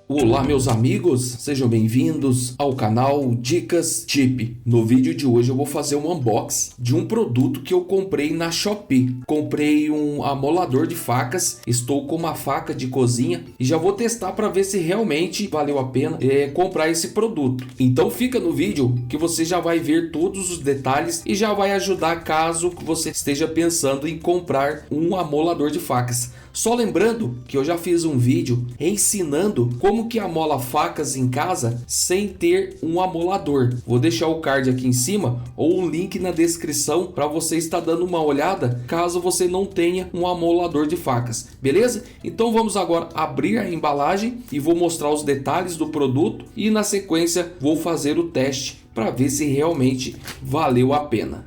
Olá meus amigos, sejam bem-vindos ao canal Dicas Tip. No vídeo de hoje eu vou fazer um unboxing de um produto que eu comprei na Shopee. Comprei um amolador de facas, estou com uma faca de cozinha e já vou testar para ver se realmente valeu a pena comprar esse produto. Então fica no vídeo que você já vai ver todos os detalhes e já vai ajudar caso você esteja pensando em comprar um amolador de facas. Só lembrando que eu já fiz um vídeo ensinando como que amola facas em casa sem ter um amolador. Vou deixar o card aqui em cima ou um link na descrição para você estar dando uma olhada caso você não tenha um amolador de facas, beleza? Então vamos agora abrir a embalagem e vou mostrar os detalhes do produto e na sequência vou fazer o teste para ver se realmente valeu a pena.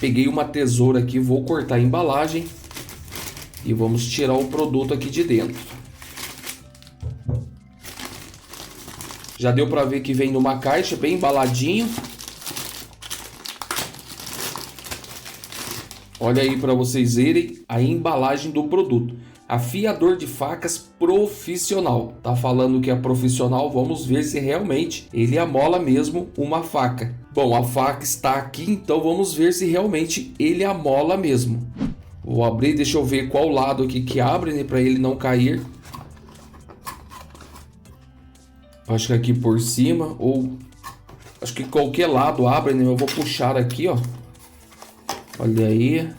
Peguei uma tesoura aqui, vou cortar a embalagem e vamos tirar o produto aqui de dentro. Já deu para ver que vem numa caixa bem embaladinho. Olha aí para vocês verem a embalagem do produto. Afiador de facas profissional. Tá falando que é profissional, vamos ver se realmente ele amola mesmo uma faca. Bom, a faca está aqui, então vamos ver se realmente ele amola mesmo. Vou abrir, deixa eu ver qual lado aqui que abre, né, para ele não cair. Acho que aqui por cima, ou acho que qualquer lado abre, né? Eu vou puxar aqui, ó. Olha aí.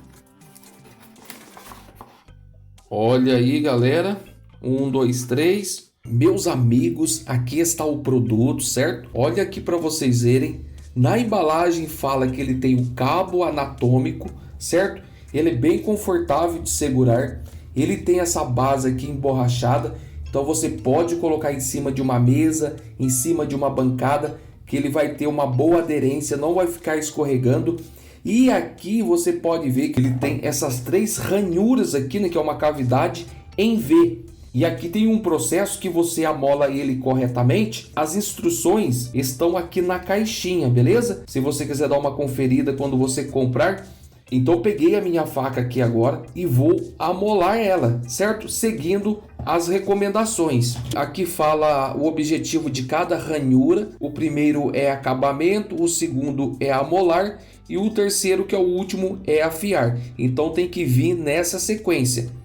Olha aí, galera. 1, 2, 3. Meus amigos, aqui está o produto, certo? Olha aqui para vocês verem. Na embalagem fala que ele tem um cabo anatômico, certo? Ele é bem confortável de segurar. Ele tem essa base aqui emborrachada. Então você pode colocar em cima de uma mesa, em cima de uma bancada, que ele vai ter uma boa aderência, não vai ficar escorregando. E aqui você pode ver que ele tem essas 3 ranhuras aqui, né, que é uma cavidade em V. E aqui tem um processo que você amola ele corretamente. As instruções estão aqui na caixinha, beleza? Se você quiser dar uma conferida quando você comprar. Então eu peguei a minha faca aqui agora e vou amolar ela, certo? Seguindo as recomendações. Aqui fala o objetivo de cada ranhura. O primeiro é acabamento, o segundo é amolar e o terceiro, que é o último, é afiar. Então tem que vir nessa sequência.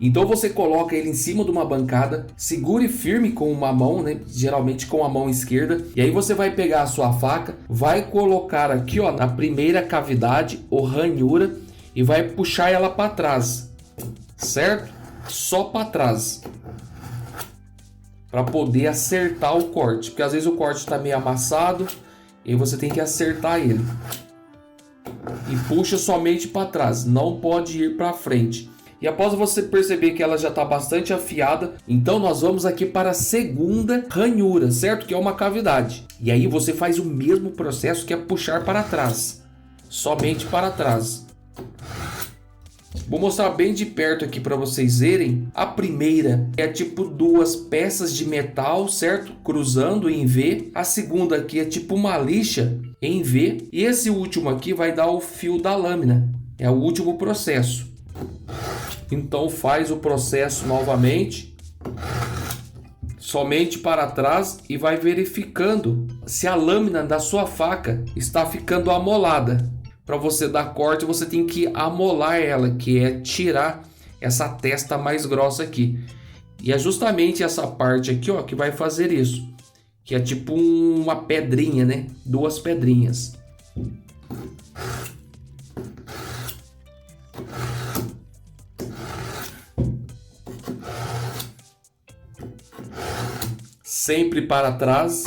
Então você coloca ele em cima de uma bancada, segure firme com uma mão, né? Geralmente com a mão esquerda. E aí você vai pegar a sua faca, vai colocar aqui, ó, na primeira cavidade ou ranhura e vai puxar ela para trás, certo? Só para trás, para poder acertar o corte, porque às vezes o corte está meio amassado e você tem que acertar ele. E puxa somente para trás, não pode ir para frente. E após você perceber que ela já está bastante afiada, então nós vamos aqui para a segunda ranhura, certo? Que é uma cavidade. E aí você faz o mesmo processo, que é puxar para trás. Somente para trás. Vou mostrar bem de perto aqui para vocês verem. A primeira é tipo 2 peças de metal, certo? Cruzando em V. A segunda aqui é tipo uma lixa em V. E esse último aqui vai dar o fio da lâmina. É o último processo. Então faz o processo novamente, somente para trás, e vai verificando se a lâmina da sua faca está ficando amolada. Para você dar corte, você tem que amolar ela, que é tirar essa testa mais grossa aqui. E é justamente essa parte aqui, ó, que vai fazer isso, que é tipo uma pedrinha, né? 2 pedrinhas. Sempre para trás.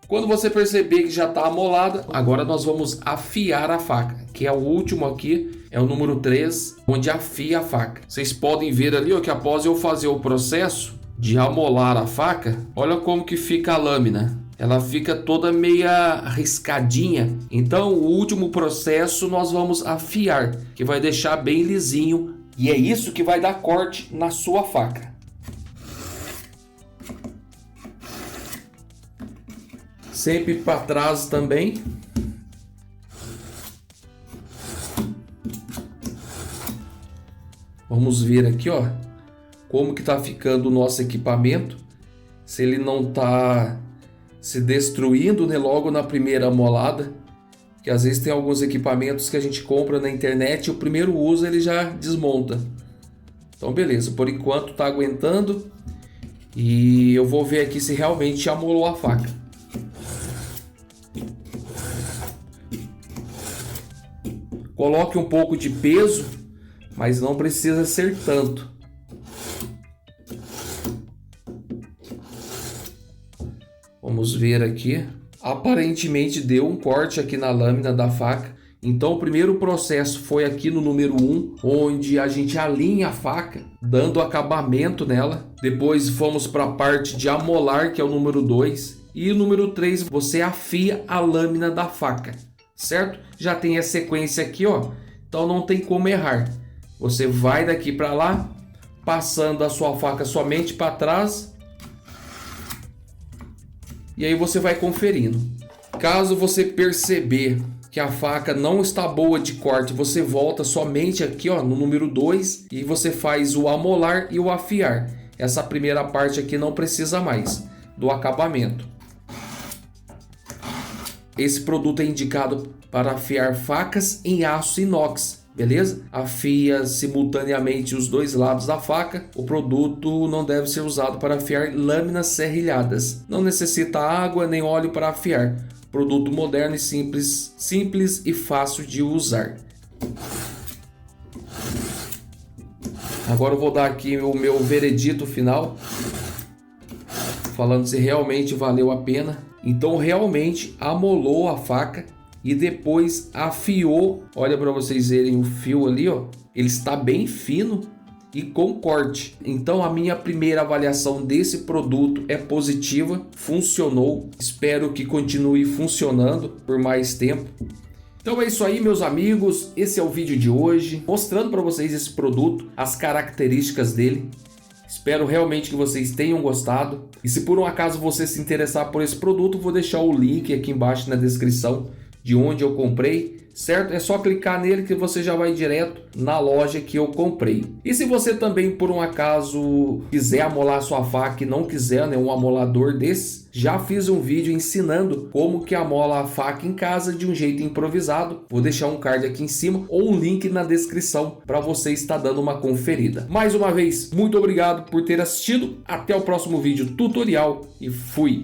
Quando você perceber que já está amolada, agora nós vamos afiar a faca, que é o último aqui, é o número 3, onde afia a faca. Vocês podem ver ali, ó, que após eu fazer o processo de amolar a faca, olha como que fica a lâmina. Ela fica toda meia riscadinha. Então o último processo nós vamos afiar, que vai deixar bem lisinho. E é isso que vai dar corte na sua faca. Sempre para trás também. Vamos ver aqui, ó, como que tá ficando o nosso equipamento. se ele não tá se destruindo, né, logo na primeira amolada. Que às vezes tem alguns equipamentos que a gente compra na internet e o primeiro uso ele já desmonta. Então beleza, por enquanto tá aguentando. E eu vou ver aqui se realmente amolou a faca. Coloque um pouco de peso, mas não precisa ser tanto. Vamos ver aqui. Aparentemente deu um corte aqui na lâmina da faca. Então o primeiro processo foi aqui no número 1, onde a gente alinha a faca, dando acabamento nela. Depois fomos para a parte de amolar, que é o número 2. E o número 3, você afia a lâmina da faca, certo? Já tem a sequência aqui, ó. Então não tem como errar. Você vai daqui para lá, passando a sua faca somente para trás. E aí você vai conferindo. Caso você perceber que a faca não está boa de corte, você volta somente aqui, ó, no número 2 e você faz o amolar e o afiar. Essa primeira parte aqui não precisa mais do acabamento. Esse produto é indicado para afiar facas em aço inox. Beleza? Afia simultaneamente os dois lados da faca. O produto não deve ser usado para afiar lâminas serrilhadas. Não necessita água nem óleo para afiar. Produto moderno e simples e fácil de usar. Agora eu vou dar aqui o meu veredito final, falando se realmente valeu a pena. Então realmente amolou a faca e depois afiou. Olha para vocês verem o fio ali, ó. Ele está bem fino e com corte. Então a minha primeira avaliação desse produto é positiva, funcionou. Espero que continue funcionando por mais tempo. Então é isso aí, meus amigos. Esse é o vídeo de hoje, mostrando para vocês esse produto, as características dele. Espero realmente que vocês tenham gostado. E se por um acaso você se interessar por esse produto, vou deixar o link aqui embaixo na descrição de onde eu comprei, certo? É só clicar nele que você já vai direto na loja que eu comprei. E se você também por um acaso quiser amolar sua faca e não quiser, né, um amolador desse, já fiz um vídeo ensinando como que amola a faca em casa de um jeito improvisado. Vou deixar um card aqui em cima ou um link na descrição para você estar dando uma conferida. Mais uma vez, muito obrigado por ter assistido. Até o próximo vídeo tutorial e fui!